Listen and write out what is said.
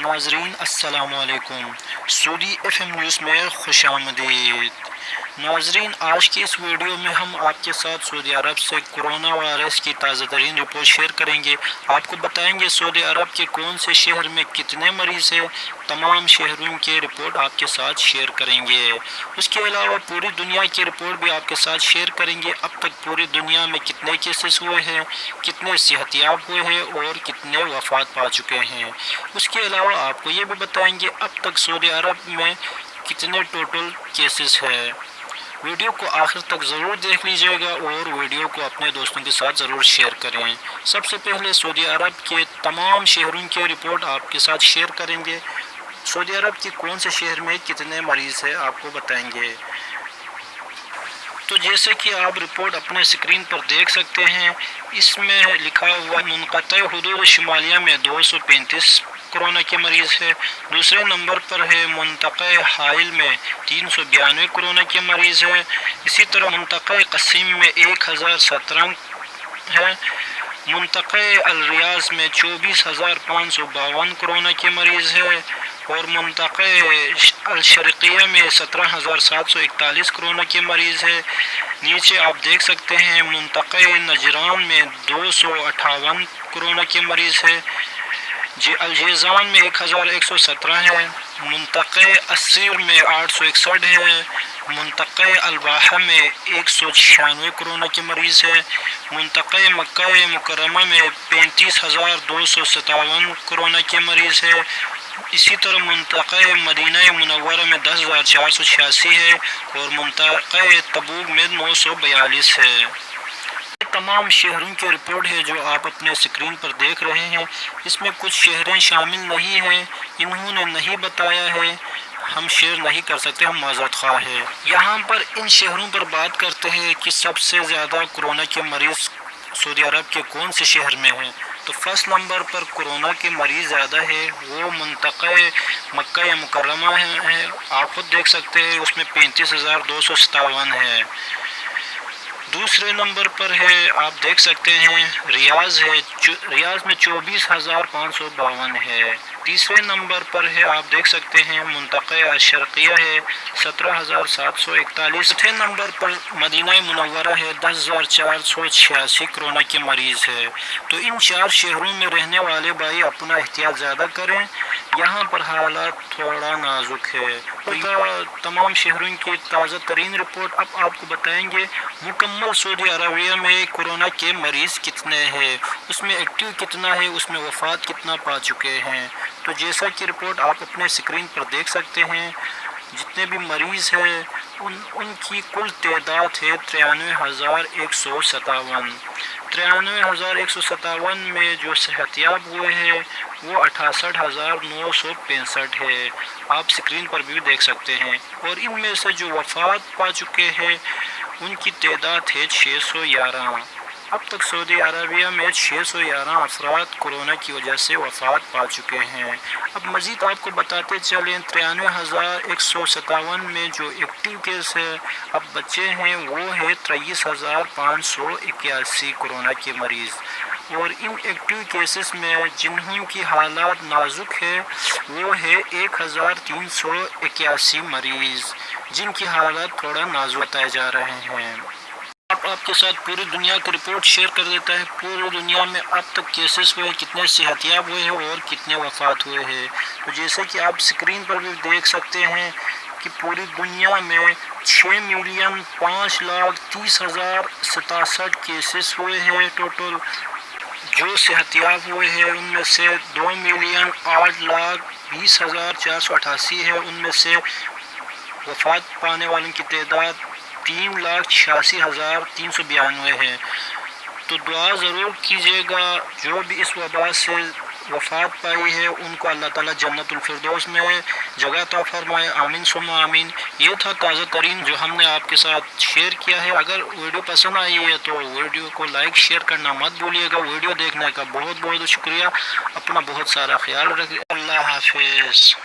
नाजरीन अस्सलाम वालेकुम। सऊदी FM न्यूज़ में खुश आमदीद। नाजरीन, आज की इस वीडियो में हम आपके साथ सऊदी अरब से कोरोना वायरस की ताज़ा तरीन रिपोर्ट शेयर करेंगे। आपको बताएंगे सऊदी अरब के कौन से शहर में कितने मरीज़ हैं। तमाम शहरों की रिपोर्ट आपके साथ शेयर करेंगे। उसके अलावा पूरी दुनिया की रिपोर्ट भी आपके साथ शेयर करेंगे। अब तक पूरी दुनिया में कितने केसेस हुए हैं, कितने सेहतियाब हुए हैं और कितने वफात पा चुके हैं। उसके अलावा आपको ये भी बताएंगे अब तक सऊदी अरब में कितने टोटल केसेस हैं। वीडियो को आखिर तक ज़रूर देख लीजिएगा और वीडियो को अपने दोस्तों के साथ ज़रूर शेयर करें। सबसे पहले सऊदी अरब के तमाम शहरों की रिपोर्ट आपके साथ शेयर करेंगे। सऊदी अरब के कौन से शहर में कितने मरीज़ हैं आपको बताएंगे। तो जैसे कि आप रिपोर्ट अपने स्क्रीन पर देख सकते हैं, इसमें लिखा हुआ मुनक़ता हुदूद शुमालिया में 235 कोरोना के मरीज़ है। दूसरे नंबर पर है मुंतक़ा हाइल में 392 कोरोना के मरीज़ है। इसी तरह मुंतक़ा क़सीम में 1017 है। मुंतक़ा अल रियाज़ में 24,552 कोरोना के मरीज़ है और मुंतक़ा अल शर्क़िया में 17,741 कोरोना के मरीज़ है। नीचे आप देख सकते हैं मुंतक़ा नजरान में 258 कोरोना के मरीज़ है। अलजेज़ान में 1117 है। मुंतक़ा अस्सीर में 861 है। मुंतक़ा अलबाहा में 196 कोरोना के मरीज़ है। मुंतक़ा मक्का मुकर्रमा में 35,257 कोरोना के मरीज़ है। इसी तरह मुंतक़ा मदीना मुनव्वरा में 10,486 है और मुंतक़ा तबूक में 942 है। तमाम शहरों की रिपोर्ट है जो आप अपने स्क्रीन पर देख रहे हैं। इसमें कुछ शहरें शामिल नहीं हैं, इन्होंने नहीं बताया है, हम शेयर नहीं कर सकते, हम माज़रत ख़्वाह है। यहाँ पर इन शहरों पर बात करते हैं कि सबसे ज़्यादा कोरोना के मरीज़ सऊदी अरब के कौन से शहर में हैं। तो फर्स्ट नंबर पर कोरोना के मरीज़ ज़्यादा है वो मुंतक़ा मक्का मुकर्रमा है। आप खुद देख सकते हैं उसमें 35,257 है। दूसरे नंबर पर है आप देख सकते हैं रियाज़ है, रियाज़ में 24,552 है। तीसरे नंबर पर है आप देख सकते हैं मुंतक़ा शर्क़िया है 17,741। चौथे नंबर पर मदीना मुनव्वरा है 10,486 कोरोना के मरीज़ है। तो इन चार शहरों में रहने वाले भाई अपना एहतियात ज़्यादा करें, यहाँ पर हालात थोड़ा नाजुक है। तो तमाम शहरों की ताज़ा तरीन रिपोर्ट अब आपको बताएंगे। मुकम्मल सऊदी अरबिया में कोरोना के मरीज़ कितने हैं, उसमें एक्टिव कितना है, उसमें वफ़ात कितना पा चुके हैं। तो जैसा कि रिपोर्ट आप अपने स्क्रीन पर देख सकते हैं, जितने भी मरीज़ हैं उनकी कुल तादाद है 93,157। 93,157 में जो सेहतियाब हुए हैं वो 68,965 है। आप स्क्रीन पर भी देख सकते हैं। और इनमें से जो वफ़ात पा चुके हैं उनकी तादाद है 611। अब तक सऊदी अरबिया में 611 अफराद कोरोना की वजह से वफ़ात पा चुके हैं। अब मज़ीद आपको बताते चलें 93,157 में जो एक्टिव केस है अब बच्चे हैं वो है 23,581 कोरोना के मरीज़। और इन एक्टिव केसेस में जिन्हों की हालात नाजुक है वो है 1,381 मरीज़ जिनकी हालात थोड़ा नाजुक बताए जा रहे हैं। आपके साथ पूरी दुनिया की रिपोर्ट शेयर कर देता है। पूरी दुनिया में अब तक केसेस हुए, कितने सेहतियाब हुए हैं और कितने वफ़ात हुए हैं। तो जैसे कि आप स्क्रीन पर भी देख सकते हैं कि पूरी दुनिया में 6,05,30,67 केसेस हुए हैं टोटल। जो सेहतियाब हुए हैं उनमें से 2,08,20,488 है। उनमें से वफ़ात पाने वालों की तादाद 3,86,392 है। तो दुआ ज़रूर कीजिएगा जो भी इस वबा से वफ़ात पाई है उनको अल्लाह ताला जन्नतुल फिरदौस में जगह अता फरमाए। आमीन सुम्मा आमीन। ये था ताज़ा तरीन जो हमने आपके साथ शेयर किया है। अगर वीडियो पसंद आई है तो वीडियो को लाइक शेयर करना मत भूलिएगा। वीडियो देखने का बहुत बहुत शुक्रिया। अपना बहुत सारा ख्याल रखिए। अल्लाह हाफिज़।